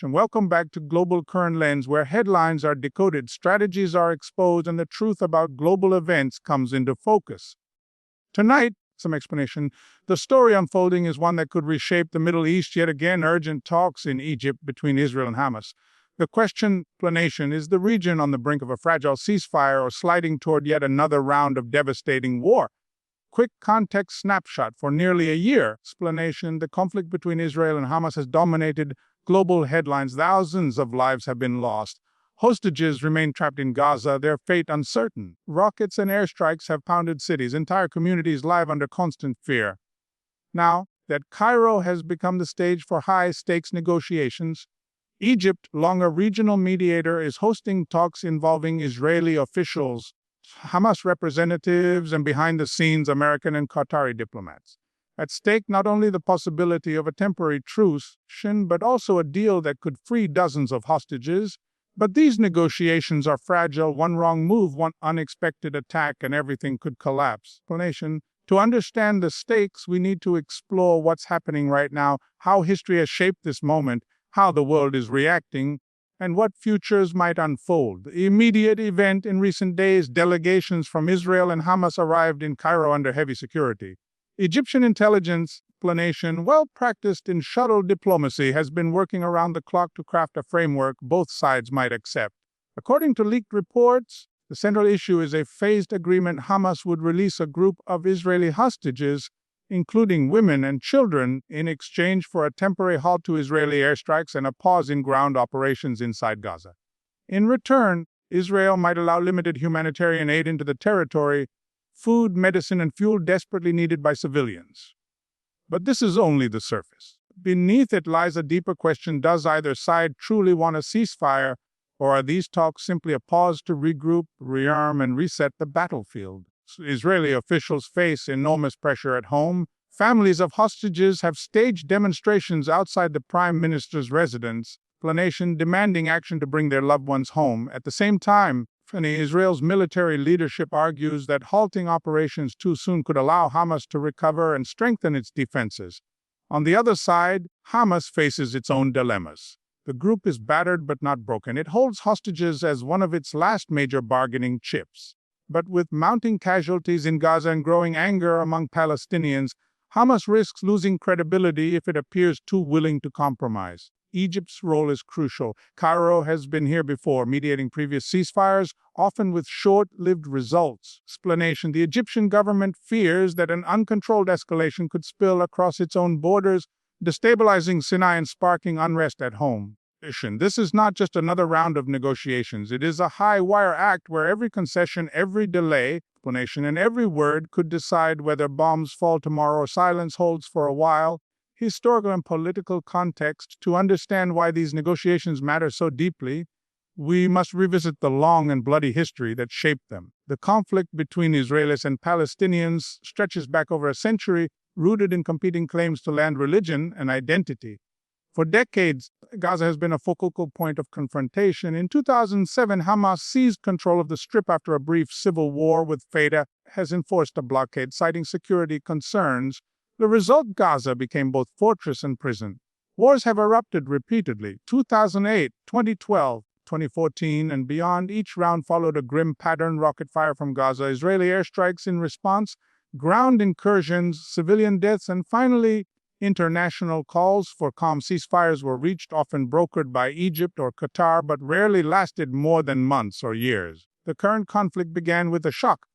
And welcome back to Global Current Lens, where headlines are decoded, strategies are exposed, and the truth about global events comes into focus. Tonight, some explanation. The story unfolding is one that could reshape the Middle East. Yet again, urgent talks in Egypt between Israel and Hamas. The question, explanation, is the region on the brink of a fragile ceasefire or sliding toward yet another round of devastating war? Quick context snapshot. For nearly a year, explanation, the conflict between Israel and Hamas has dominated global headlines. Thousands of lives have been lost. Hostages remain trapped in Gaza, their fate uncertain. Rockets and airstrikes have pounded cities, entire communities live under constant fear. Now that Cairo has become the stage for high-stakes negotiations, Egypt, long a regional mediator, is hosting talks involving Israeli officials, Hamas representatives, and behind-the-scenes American and Qatari diplomats. At stake, not only the possibility of a temporary truce, but also a deal that could free dozens of hostages. But these negotiations are fragile. One wrong move, one unexpected attack, and everything could collapse. Explanation. To understand the stakes, we need to explore what's happening right now, how history has shaped this moment, how the world is reacting, and what futures might unfold. The immediate event in recent days, delegations from Israel and Hamas arrived in Cairo under heavy security. Egyptian intelligence, explanation, well practiced in shuttle diplomacy, has been working around the clock to craft a framework both sides might accept. According to leaked reports, the central issue is a phased agreement. Hamas would release a group of Israeli hostages, including women and children, in exchange for a temporary halt to Israeli airstrikes and a pause in ground operations inside Gaza. In return, Israel might allow limited humanitarian aid into the territory, food, medicine, and fuel desperately needed by civilians. But this is only the surface. Beneath it lies a deeper question: does either side truly want a ceasefire, or are these talks simply a pause to regroup, rearm, and reset the battlefield? Israeli officials face enormous pressure at home. Families of hostages have staged demonstrations outside the prime minister's residence, explanation, demanding action to bring their loved ones home. At the same time, Israel's military leadership argues that halting operations too soon could allow Hamas to recover and strengthen its defenses. On the other side, Hamas faces its own dilemmas. The group is battered but not broken. It holds hostages as one of its last major bargaining chips. But with mounting casualties in Gaza and growing anger among Palestinians, Hamas risks losing credibility if it appears too willing to compromise. Egypt's role is crucial. Cairo has been here before, mediating previous ceasefires, often with short-lived results. Explanation: the Egyptian government fears that an uncontrolled escalation could spill across its own borders, destabilizing Sinai and sparking unrest at home. This is not just another round of negotiations. It is a high-wire act where every concession, every delay, explanation, and every word could decide whether bombs fall tomorrow or silence holds for a while. Historical and political context. To understand why these negotiations matter so deeply, we must revisit the long and bloody history that shaped them. The conflict between Israelis and Palestinians stretches back over a century, rooted in competing claims to land, religion, and identity. For decades, Gaza has been a focal point of confrontation. In 2007, Hamas seized control of the Strip after a brief civil war with Fatah, has enforced a blockade, citing security concerns. The result: Gaza became both fortress and prison. Wars have erupted repeatedly: 2008, 2012, 2014, and beyond. Each round followed a grim pattern: rocket fire from Gaza, Israeli airstrikes in response, ground incursions, civilian deaths, and finally, international calls for calm. Ceasefires were reached, often brokered by Egypt or Qatar, but rarely lasted more than months or years. The current conflict began with a shock.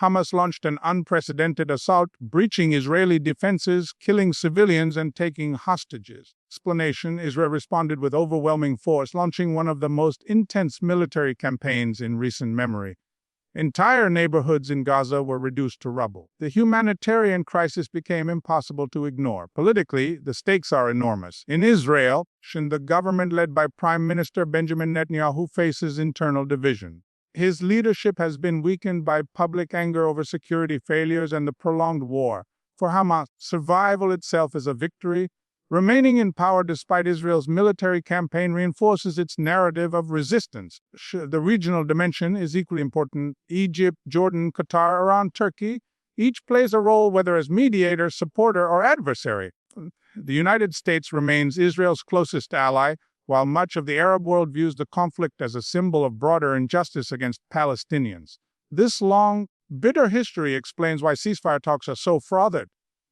Hamas launched an unprecedented assault, breaching Israeli defenses, killing civilians, and taking hostages. Explanation: Israel responded with overwhelming force, launching one of the most intense military campaigns in recent memory. Entire neighborhoods in Gaza were reduced to rubble. The humanitarian crisis became impossible to ignore. Politically, the stakes are enormous. In Israel, the government led by Prime Minister Benjamin Netanyahu faces internal division. His leadership has been weakened by public anger over security failures and the prolonged war. For Hamas, survival itself is a victory. Remaining in power despite Israel's military campaign reinforces its narrative of resistance. The regional dimension is equally important. Egypt, Jordan, Qatar, Iran, Turkey, each plays a role, whether as mediator, supporter, or adversary. The United States remains Israel's closest ally, while much of the Arab world views the conflict as a symbol of broader injustice against Palestinians. This long, bitter history explains why ceasefire talks are so frothed.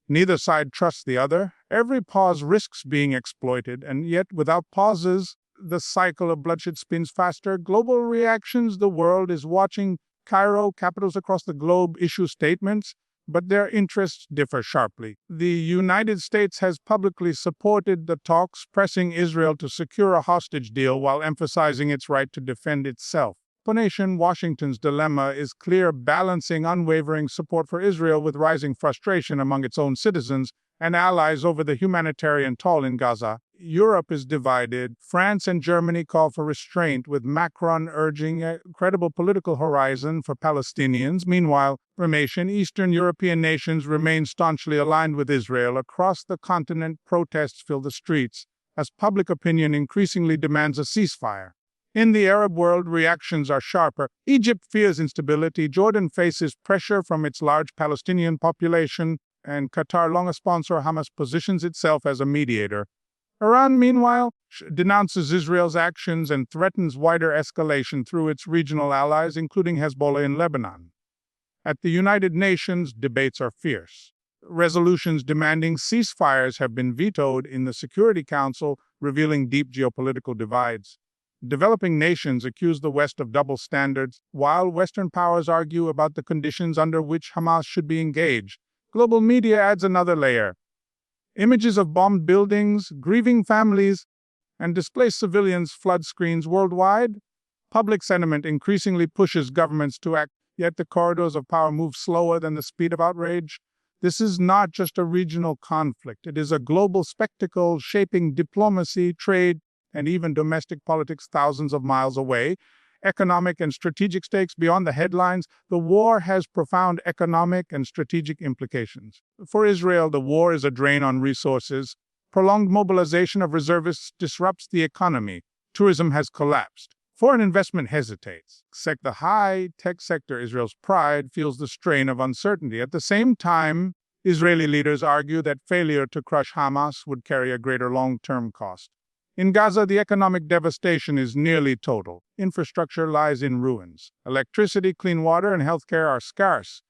Neither side trusts the other. Every pause risks being exploited, and yet without pauses, the cycle of bloodshed spins faster. Global reactions, the world is watching. Cairo, capitals across the globe issue statements, but their interests differ sharply. The United States has publicly supported the talks, pressing Israel to secure a hostage deal while emphasizing its right to defend itself. Explanation: Washington's dilemma is clear, balancing unwavering support for Israel with rising frustration among its own citizens and allies over the humanitarian toll in Gaza. Europe is divided. France and Germany call for restraint, with Macron urging a credible political horizon for Palestinians. Meanwhile, Eastern European nations remain staunchly aligned with Israel. Across the continent, protests fill the streets as public opinion increasingly demands a ceasefire. In the Arab world, reactions are sharper. Egypt fears instability. Jordan faces pressure from its large Palestinian population, and Qatar, long a sponsor of Hamas, positions itself as a mediator. Iran, meanwhile, denounces Israel's actions and threatens wider escalation through its regional allies, including Hezbollah in Lebanon. At the United Nations, debates are fierce. Resolutions demanding ceasefires have been vetoed in the Security Council, revealing deep geopolitical divides. Developing nations accuse the West of double standards, while Western powers argue about the conditions under which Hamas should be engaged. Global media adds another layer. Images of bombed buildings, grieving families, and displaced civilians flood screens worldwide. Public sentiment increasingly pushes governments to act, yet the corridors of power move slower than the speed of outrage. This is not just a regional conflict. It is a global spectacle shaping diplomacy, trade, and even domestic politics thousands of miles away. Economic and strategic stakes beyond the headlines. The war has profound economic and strategic implications. For Israel, the war is a drain on resources. Prolonged mobilization of reservists disrupts the economy. Tourism has collapsed. Foreign investment hesitates. The high-tech sector, Israel's pride, feels the strain of uncertainty. At the same time, Israeli leaders argue that failure to crush Hamas would carry a greater long-term cost. In Gaza, the economic devastation is nearly total. Infrastructure lies in ruins. Electricity, clean water, and healthcare are scarce.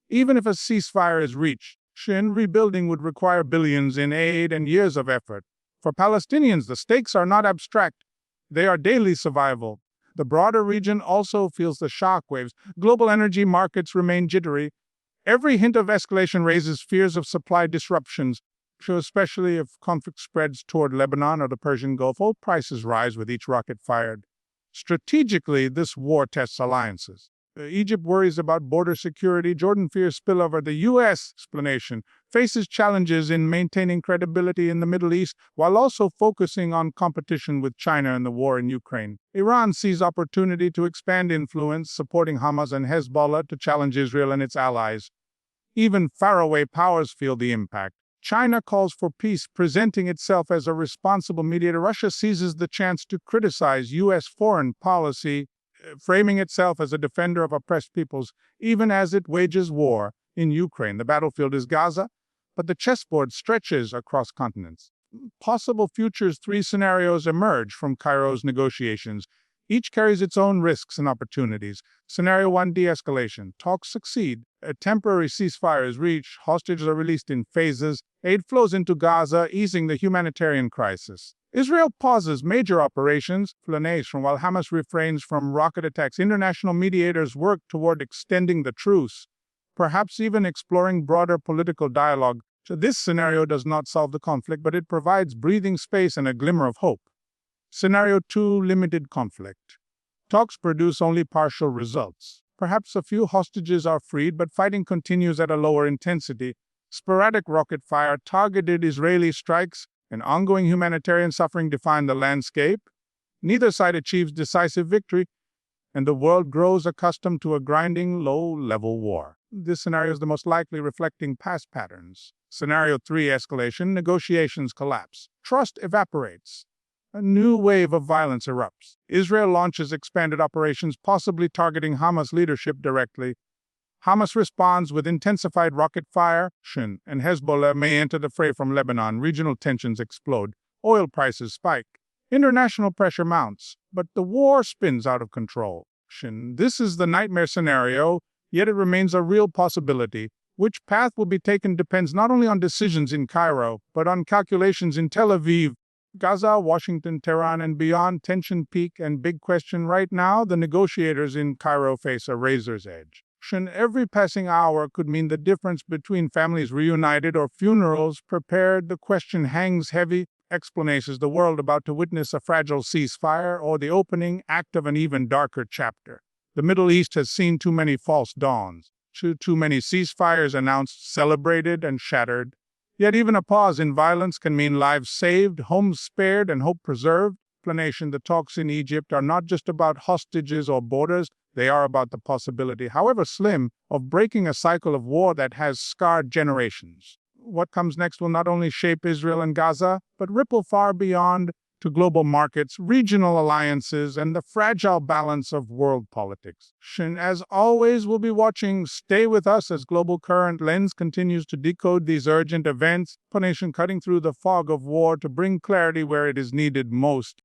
Even if a ceasefire is reached, rebuilding would require billions in aid and years of effort. For Palestinians, the stakes are not abstract. They are daily survival. The broader region also feels the shockwaves. Global energy markets remain jittery. Every hint of escalation raises fears of supply disruptions. Especially if conflict spreads toward Lebanon or the Persian Gulf, oil prices rise with each rocket fired. Strategically, this war tests alliances. Egypt worries about border security. Jordan fears spillover. The U.S. explanation faces challenges in maintaining credibility in the Middle East while also focusing on competition with China and the war in Ukraine. Iran sees opportunity to expand influence, supporting Hamas and Hezbollah to challenge Israel and its allies. Even faraway powers feel the impact. China calls for peace, presenting itself as a responsible mediator. Russia seizes the chance to criticize U.S. foreign policy, framing itself as a defender of oppressed peoples, even as it wages war in Ukraine. The battlefield is Gaza, but the chessboard stretches across continents. Possible futures, 3 scenarios emerge from Cairo's negotiations. Each carries its own risks and opportunities. Scenario 1, de-escalation. Talks succeed. A temporary ceasefire is reached. Hostages are released in phases. Aid flows into Gaza, easing the humanitarian crisis. Israel pauses major operations, while Hamas refrains from rocket attacks. International mediators work toward extending the truce, perhaps even exploring broader political dialogue. So this scenario does not solve the conflict, but it provides breathing space and a glimmer of hope. Scenario 2, limited conflict. Talks produce only partial results. Perhaps a few hostages are freed, but fighting continues at a lower intensity. Sporadic rocket fire, targeted Israeli strikes, and ongoing humanitarian suffering define the landscape. Neither side achieves decisive victory, and the world grows accustomed to a grinding, low-level war. This scenario is the most likely, reflecting past patterns. Scenario 3, escalation. Negotiations collapse. Trust evaporates. A new wave of violence erupts. Israel launches expanded operations, possibly targeting Hamas leadership directly. Hamas responds with intensified rocket fire, and Hezbollah may enter the fray from Lebanon. Regional tensions explode. Oil prices spike. International pressure mounts, but the war spins out of control. This is the nightmare scenario, yet it remains a real possibility. Which path will be taken depends not only on decisions in Cairo, but on calculations in Tel Aviv, Gaza, Washington, Tehran, and beyond. Tension peak and big question right now, the negotiators in Cairo face a razor's edge. Every passing hour could mean the difference between families reunited or funerals prepared. The question hangs heavy. Explanations the world about to witness a fragile ceasefire or the opening act of an even darker chapter. The Middle East has seen too many false dawns, too many ceasefires announced, celebrated, and shattered. Yet even a pause in violence can mean lives saved, homes spared, and hope preserved. Explanation: the talks in Egypt are not just about hostages or borders, they are about the possibility, however slim, of breaking a cycle of war that has scarred generations. What comes next will not only shape Israel and Gaza, but ripple far beyond to global markets, regional alliances, and the fragile balance of world politics. As always, we'll be watching. Stay with us as Global Current Lens continues to decode these urgent events, cutting through the fog of war to bring clarity where it is needed most.